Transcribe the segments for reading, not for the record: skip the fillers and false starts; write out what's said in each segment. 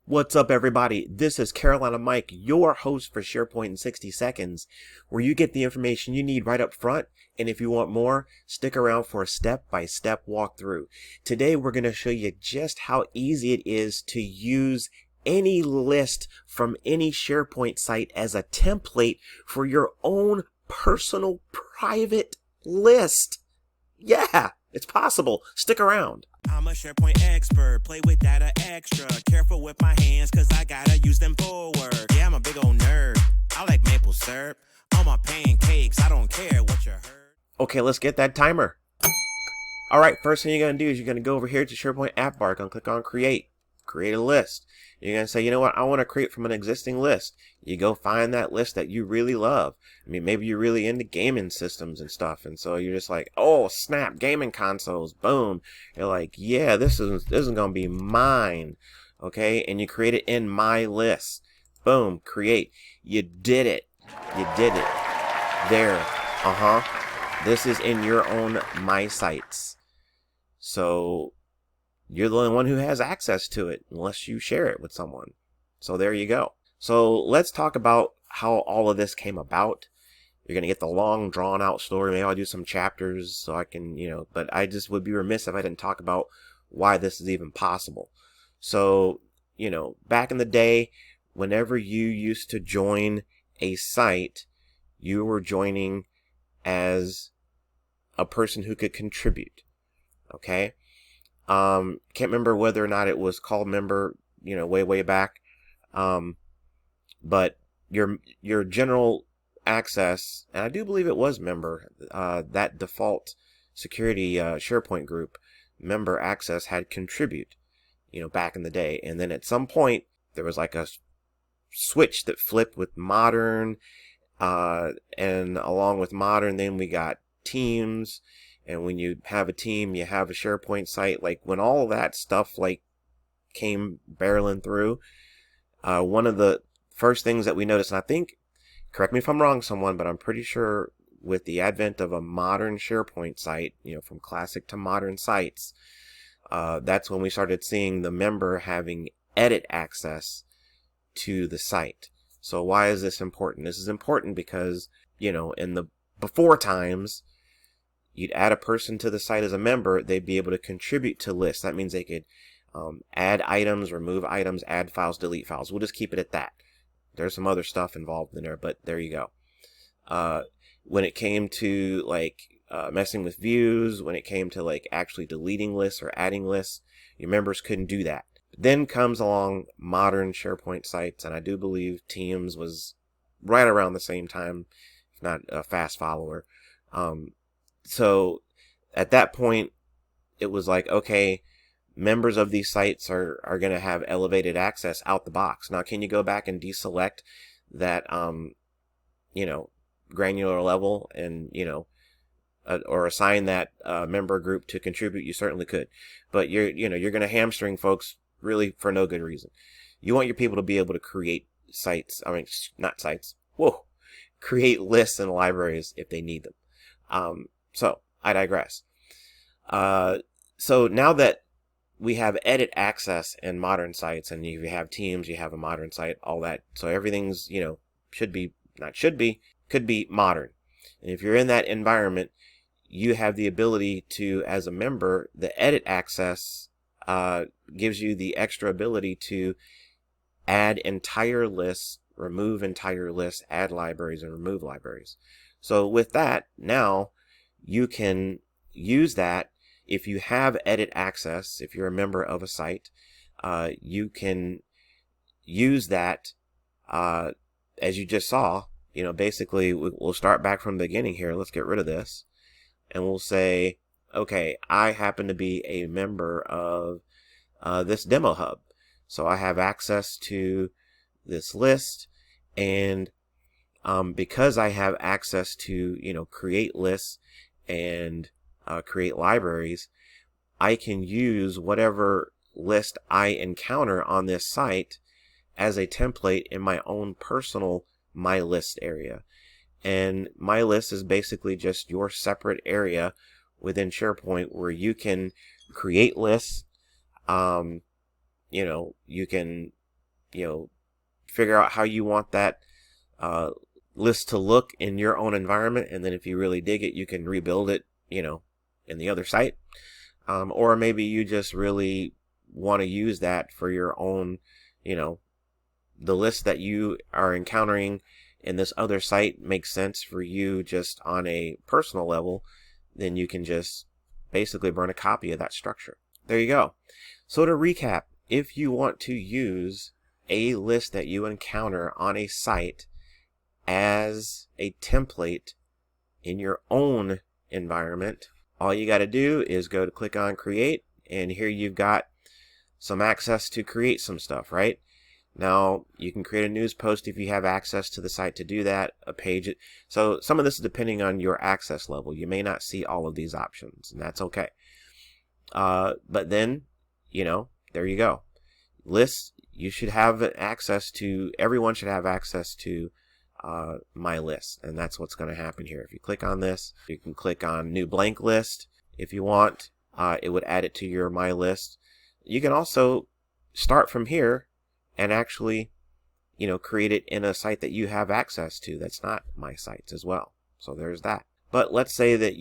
What's up, everybody? This is Carolina Mike, your host for SharePoint in 60 Seconds, where you get the information you need right up front. And if you want more, stick around for a step-by-step walkthrough. Today, we're going to show you just how easy it is to use any list from any SharePoint site as a template for your own personal private list. Yeah, it's possible. Stick around. I'm a SharePoint expert, play with data extra, careful with my hands cause I gotta use them for work. Yeah, I'm a big old nerd, I like maple syrup, on my pancakes, I don't care what you heard. Okay, let's get that timer. Alright, first thing you're going to do is you're going to go over here to SharePoint app bar, going to click on create a list. You're going to say, you know what, I want to create from an existing list. You go find that list that you really love. I mean, maybe you're really into gaming systems and stuff, and so you're just like, oh snap, gaming consoles, boom. You're like, yeah, this is going to be mine, okay? And you create it in my list. Boom, create. You did it. You did it. There. This is in your own My Sites. So you're the only one who has access to it unless you share it with someone. So there you go. So let's talk about how all of this came about. You're going to get the long drawn out story. Maybe I'll do some chapters so I can, but I just would be remiss if I didn't talk about why this is even possible. So, back in the day, whenever you used to join a site, you were joining as a person who could contribute. Okay? Can't remember whether or not it was called member, way back. But your general access, and I do believe it was member, that default security SharePoint group, member access had contribute, back in the day. And then at some point, there was like a switch that flipped with modern, and along with modern, then we got teams. And when you have a team, you have a SharePoint site. Like when all that stuff came barreling through, one of the first things that we noticed, and I think, correct me if I'm wrong, someone, but I'm pretty sure with the advent of a modern SharePoint site, from classic to modern sites, that's when we started seeing the member having edit access to the site. So why is this important? This is important because, in the before times, you'd add a person to the site as a member, they'd be able to contribute to lists. That means they could add items, remove items, add files, delete files. We'll just keep it at that. There's some other stuff involved in there, but there you go. When it came to messing with views, when it came to actually deleting lists or adding lists, your members couldn't do that. Then comes along modern SharePoint sites, and I do believe Teams was right around the same time, if not a fast follower. So at that point, it was like, okay, members of these sites are going to have elevated access out the box. Now, can you go back and deselect that, granular level and, or assign that member group to contribute? You certainly could. But you're going to hamstring folks really for no good reason. You want your people to be able to create sites. I mean, not sites. Create lists and libraries if they need them. So I digress. So now that we have edit access in modern sites, and if you have Teams, you have a modern site, all that. So everything's, could be modern. And if you're in that environment, you have the ability to, as a member, the edit access gives you the extra ability to add entire lists, remove entire lists, add libraries, and remove libraries. So with that, now you can use that. If you have edit access, if you're a member of a site, you can use that, as you just saw. Basically, we'll start back from the beginning here. Let's get rid of this. And we'll say, okay, I happen to be a member of this demo hub. So I have access to this list. And because I have access to, create lists and create libraries, I can use whatever list I encounter on this site as a template in my own personal My List area. And My List is basically just your separate area within SharePoint where you can create lists. You can figure out how you want that list to look in your own environment, and then if you really dig it, you can rebuild it, in the other site. Or maybe you just really want to use that for your own, the list that you are encountering in this other site makes sense for you just on a personal level, then you can just basically burn a copy of that structure. There you go. So to recap, if you want to use a list that you encounter on a site as a template in your own environment, all you got to do is go to click on create, and here you've got some access to create some stuff, right? Now you can create a news post if you have access to the site to do that, a page. So some of this is depending on your access level. You may not see all of these options, and that's okay. But then, there you go. Lists, you should have access to, everyone should have access to my list, and that's what's going to happen here. If you click on this, you can click on new blank list if you want. It would add it to your my list. You can also start from here and actually create it in a site that you have access to that's not my sites as well. So there's that. But let's say that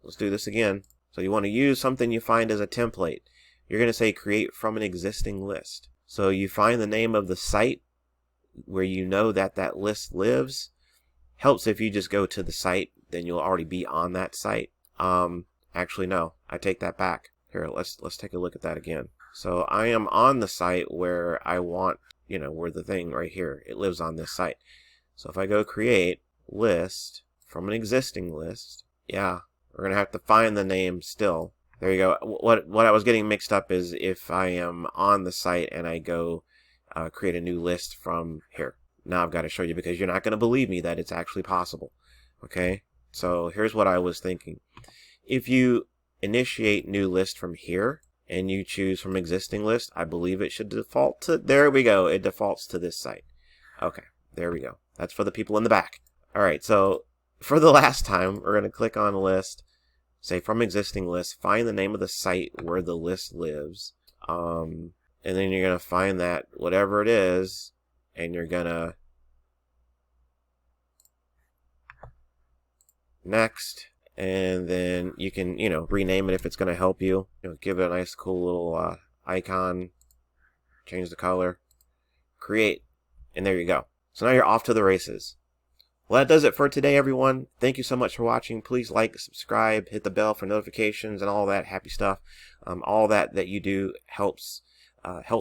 let's do this again. So you want to use something you find as a template. You're going to say create from an existing list. So you find the name of the site where you know that list lives. Helps if you just go to the site, then you'll already be on that site. Actually no, I take that back. Here, let's take a look at that again. So I am on the site where I want, where the thing right here, it lives on this site. So if I go create list from an existing list, yeah, we're going to have to find the name still. There you go. What I was getting mixed up is if I am on the site and I go create a new list from here. Now I've got to show you because you're not going to believe me that it's actually possible. Okay, so here's what I was thinking. If you initiate new list from here and you choose from existing list, I believe it should default to, there we go, it defaults to this site. Okay, there we go. That's for the people in the back. Alright, so for the last time, we're going to click on list, say from existing list, find the name of the site where the list lives, and then you're going to find that whatever it is, and you're going to next, and then you can, rename it if it's going to help you. Give it a nice cool little icon, change the color, create, and there you go. So now you're off to the races. Well, that does it for today, everyone. Thank you so much for watching. Please like, subscribe, hit the bell for notifications and all that happy stuff. All that you do helps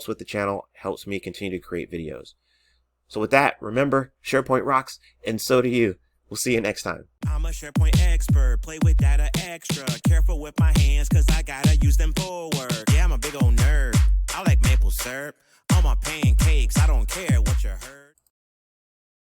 with the channel, helps me continue to create videos. So with that, remember, SharePoint rocks, and so do you. We'll see you next time. I'm a SharePoint expert, play with data extra. Careful with my hands, cause I gotta use them for work. Yeah, I'm a big old nerd. I like maple syrup on my pancakes. I don't care what you heard.